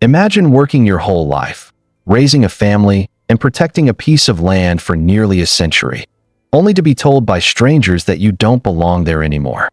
Imagine working your whole life, raising a family, and protecting a piece of land for nearly a century, only to be told by strangers that you don't belong there anymore.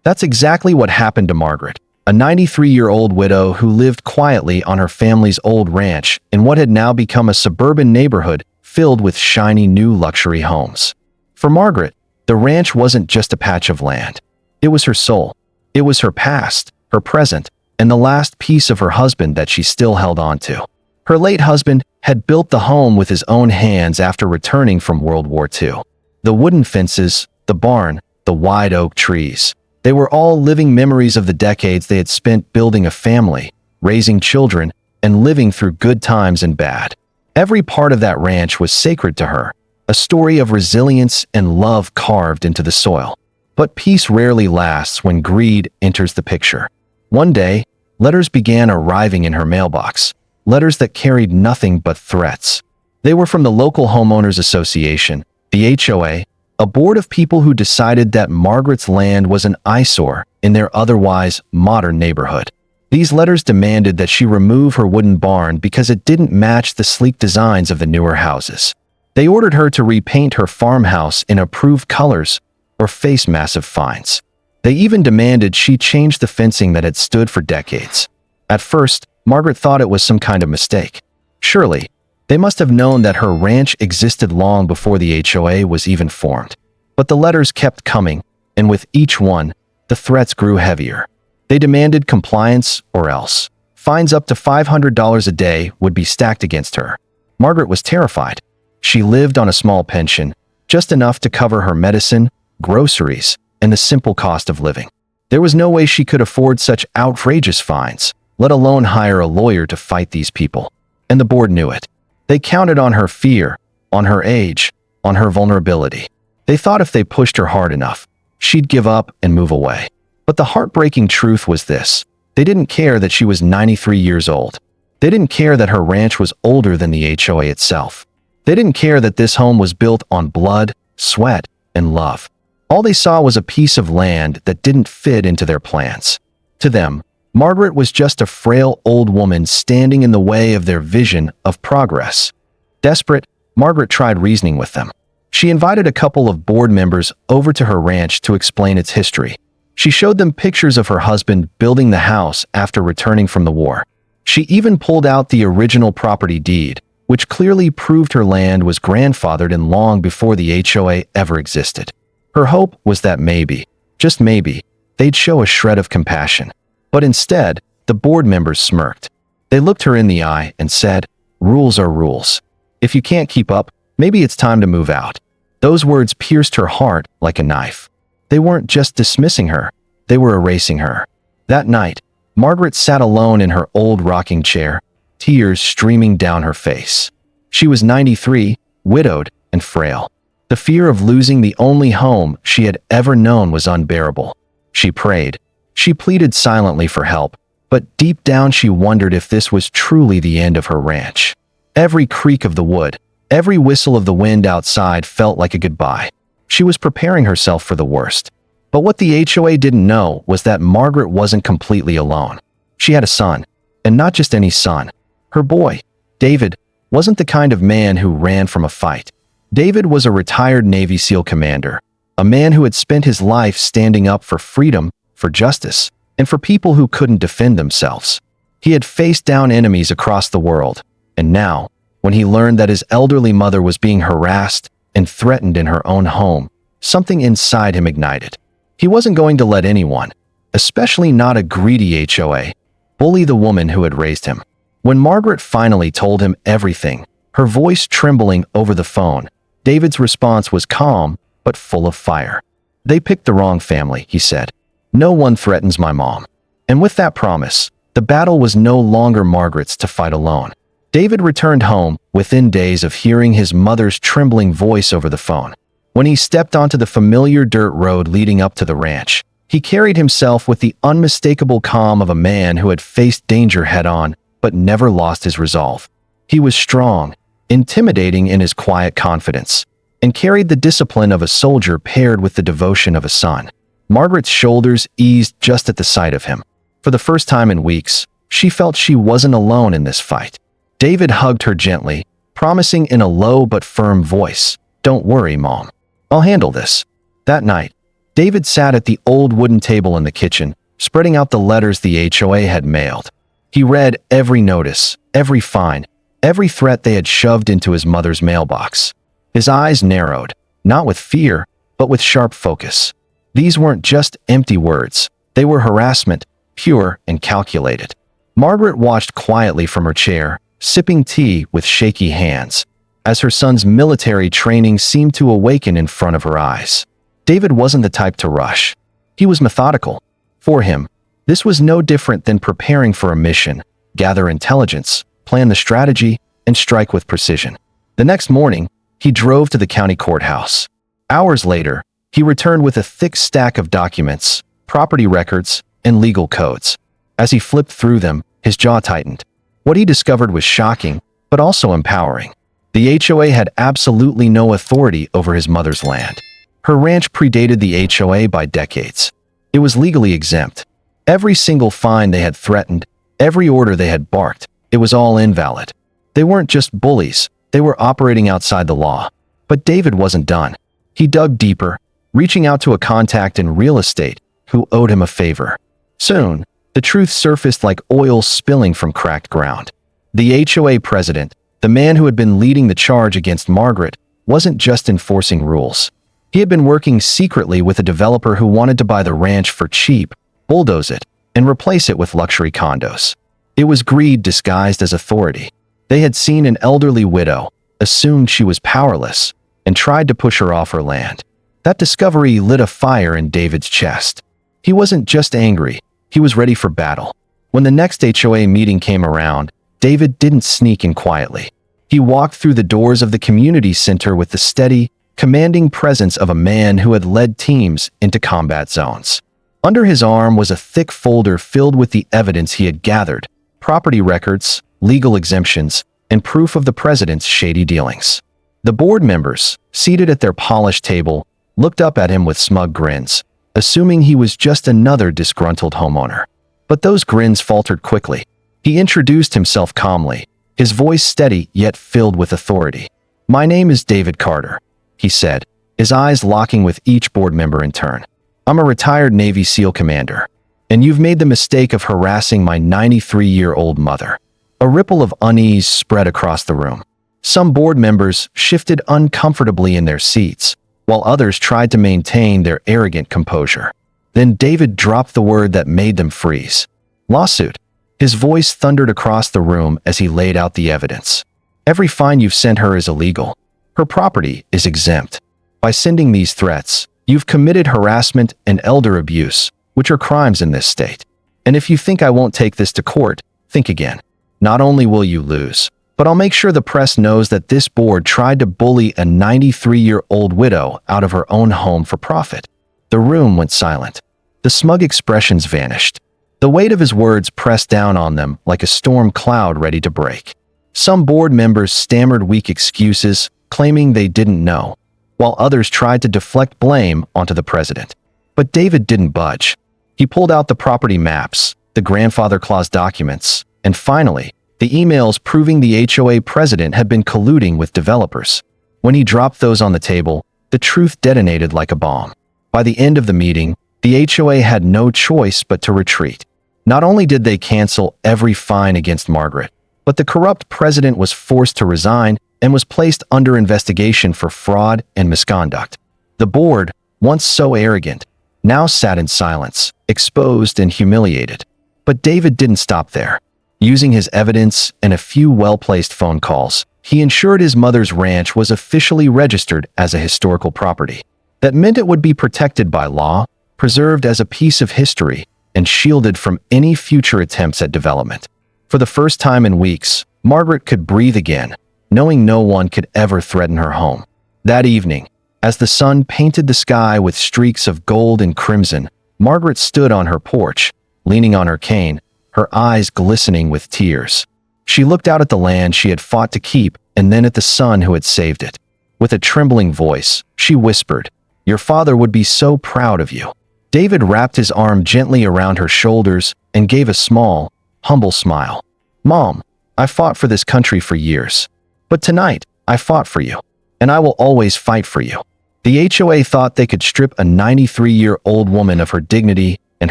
That's exactly what happened to Margaret, a 93-year-old widow who lived quietly on her family's old ranch in what had now become a suburban neighborhood filled with shiny new luxury homes. For Margaret, the ranch wasn't just a patch of land. It was her soul. It was her past, her present, and the last piece of her husband that she still held on to. Her late husband had built the home with his own hands after returning from World War II. The wooden fences, the barn, the wide oak trees. They were all living memories of the decades they had spent building a family, raising children, and living through good times and bad. Every part of that ranch was sacred to her, a story of resilience and love carved into the soil. But peace rarely lasts when greed enters the picture. One day, letters began arriving in her mailbox, letters that carried nothing but threats. They were from the local homeowners association, the HOA, a board of people who decided that Margaret's land was an eyesore in their otherwise modern neighborhood. These letters demanded that she remove her wooden barn because it didn't match the sleek designs of the newer houses. They ordered her to repaint her farmhouse in approved colors or face massive fines. They even demanded she change the fencing that had stood for decades. At first, Margaret thought it was some kind of mistake. Surely, they must have known that her ranch existed long before the HOA was even formed. But the letters kept coming, and with each one, the threats grew heavier. They demanded compliance or else. Fines up to $500 a day would be stacked against her. Margaret was terrified. She lived on a small pension, just enough to cover her medicine, groceries, and the simple cost of living. There was no way she could afford such outrageous fines, let alone hire a lawyer to fight these people. And the board knew it. They counted on her fear, on her age, on her vulnerability. They thought if they pushed her hard enough, she'd give up and move away. But the heartbreaking truth was this. They didn't care that she was 93 years old. They didn't care that her ranch was older than the HOA itself. They didn't care that this home was built on blood, sweat, and love. All they saw was a piece of land that didn't fit into their plans. To them, Margaret was just a frail old woman standing in the way of their vision of progress. Desperate, Margaret tried reasoning with them. She invited a couple of board members over to her ranch to explain its history. She showed them pictures of her husband building the house after returning from the war. She even pulled out the original property deed, which clearly proved her land was grandfathered in long before the HOA ever existed. Her hope was that maybe, just maybe, they'd show a shred of compassion. But instead, the board members smirked. They looked her in the eye and said, "Rules are rules. If you can't keep up, maybe it's time to move out." Those words pierced her heart like a knife. They weren't just dismissing her, they were erasing her. That night, Margaret sat alone in her old rocking chair, tears streaming down her face. She was 93, widowed, and frail. The fear of losing the only home she had ever known was unbearable. She prayed. She pleaded silently for help, but deep down she wondered if this was truly the end of her ranch. Every creak of the wood, every whistle of the wind outside felt like a goodbye. She was preparing herself for the worst. But what the HOA didn't know was that Margaret wasn't completely alone. She had a son, and not just any son. Her boy, David, wasn't the kind of man who ran from a fight. David was a retired Navy SEAL commander, a man who had spent his life standing up for freedom, for justice, and for people who couldn't defend themselves. He had faced down enemies across the world, and now, when he learned that his elderly mother was being harassed and threatened in her own home, something inside him ignited. He wasn't going to let anyone, especially not a greedy HOA, bully the woman who had raised him. When Margaret finally told him everything, her voice trembling over the phone, David's response was calm but full of fire. "They picked the wrong family," he said. "No one threatens my mom." And with that promise, the battle was no longer Margaret's to fight alone. David returned home within days of hearing his mother's trembling voice over the phone. When he stepped onto the familiar dirt road leading up to the ranch, he carried himself with the unmistakable calm of a man who had faced danger head-on but never lost his resolve. He was strong, intimidating in his quiet confidence, and carried the discipline of a soldier paired with the devotion of a son. Margaret's shoulders eased just at the sight of him. For the first time in weeks, She felt she wasn't alone in this fight. David hugged her gently, promising in a low but firm voice, "Don't worry, Mom. I'll handle this." That night, David sat at the old wooden table in the kitchen, spreading out the letters the HOA had mailed. He read every notice, every fine, every threat they had shoved into his mother's mailbox. His eyes narrowed, not with fear, but with sharp focus. These weren't just empty words. They were harassment, pure and calculated. Margaret watched quietly from her chair, sipping tea with shaky hands, as her son's military training seemed to awaken in front of her eyes. David wasn't the type to rush. He was methodical. For him, this was no different than preparing for a mission: gather intelligence, plan the strategy, and strike with precision. The next morning, he drove to the county courthouse. Hours later, he returned with a thick stack of documents, property records, and legal codes. As he flipped through them, his jaw tightened. What he discovered was shocking, but also empowering. The HOA had absolutely no authority over his mother's land. Her ranch predated the HOA by decades. It was legally exempt. Every single fine they had threatened, every order they had barked, it was all invalid. They weren't just bullies, they were operating outside the law. But David wasn't done. He dug deeper, reaching out to a contact in real estate who owed him a favor. Soon, the truth surfaced like oil spilling from cracked ground. The HOA president, the man who had been leading the charge against Margaret, wasn't just enforcing rules. He had been working secretly with a developer who wanted to buy the ranch for cheap, bulldoze it, and replace it with luxury condos. It was greed disguised as authority. They had seen an elderly widow, assumed she was powerless, and tried to push her off her land. That discovery lit a fire in David's chest. He wasn't just angry, he was ready for battle. When the next HOA meeting came around, David didn't sneak in quietly. He walked through the doors of the community center with the steady, commanding presence of a man who had led teams into combat zones. Under his arm was a thick folder filled with the evidence he had gathered: property records, legal exemptions, and proof of the president's shady dealings. The board members, seated at their polished table, looked up at him with smug grins, assuming he was just another disgruntled homeowner. But those grins faltered quickly. He introduced himself calmly, his voice steady yet filled with authority. "My name is David Carter," he said, his eyes locking with each board member in turn. "I'm a retired Navy SEAL commander, and you've made the mistake of harassing my 93-year-old mother." A ripple of unease spread across the room. Some board members shifted uncomfortably in their seats, while others tried to maintain their arrogant composure. Then David dropped the word that made them freeze: "Lawsuit." His voice thundered across the room as he laid out the evidence. "Every fine you've sent her is illegal. Her property is exempt. By sending these threats, you've committed harassment and elder abuse, which are crimes in this state. And if you think I won't take this to court, think again. Not only will you lose, but I'll make sure the press knows that this board tried to bully a 93-year-old widow out of her own home for profit." The room went silent. The smug expressions vanished. The weight of his words pressed down on them like a storm cloud ready to break. Some board members stammered weak excuses, claiming they didn't know, while others tried to deflect blame onto the president. But David didn't budge. He pulled out the property maps, the grandfather clause documents, and finally, the emails proving the HOA president had been colluding with developers. When he dropped those on the table, the truth detonated like a bomb. By the end of the meeting, the HOA had no choice but to retreat. Not only did they cancel every fine against Margaret, but the corrupt president was forced to resign and was placed under investigation for fraud and misconduct. The board, once so arrogant, now sat in silence, exposed and humiliated. But David didn't stop there. Using his evidence and a few well-placed phone calls, he ensured his mother's ranch was officially registered as a historical property. That meant it would be protected by law, preserved as a piece of history, and shielded from any future attempts at development. For the first time in weeks, Margaret could breathe again, knowing no one could ever threaten her home. That evening, as the sun painted the sky with streaks of gold and crimson, Margaret stood on her porch, leaning on her cane, her eyes glistening with tears. She looked out at the land she had fought to keep and then at the son who had saved it. With a trembling voice, she whispered, "Your father would be so proud of you." David wrapped his arm gently around her shoulders and gave a small, humble smile. "Mom, I fought for this country for years. But tonight, I fought for you. And I will always fight for you." The HOA thought they could strip a 93-year-old woman of her dignity and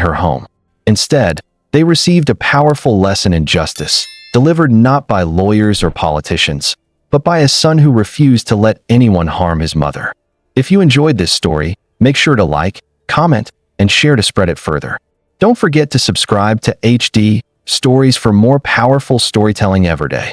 her home. Instead, they received a powerful lesson in justice, delivered not by lawyers or politicians, but by a son who refused to let anyone harm his mother. If you enjoyed this story, make sure to like, comment, and share to spread it further. Don't forget to subscribe to HD Stories for more powerful storytelling every day.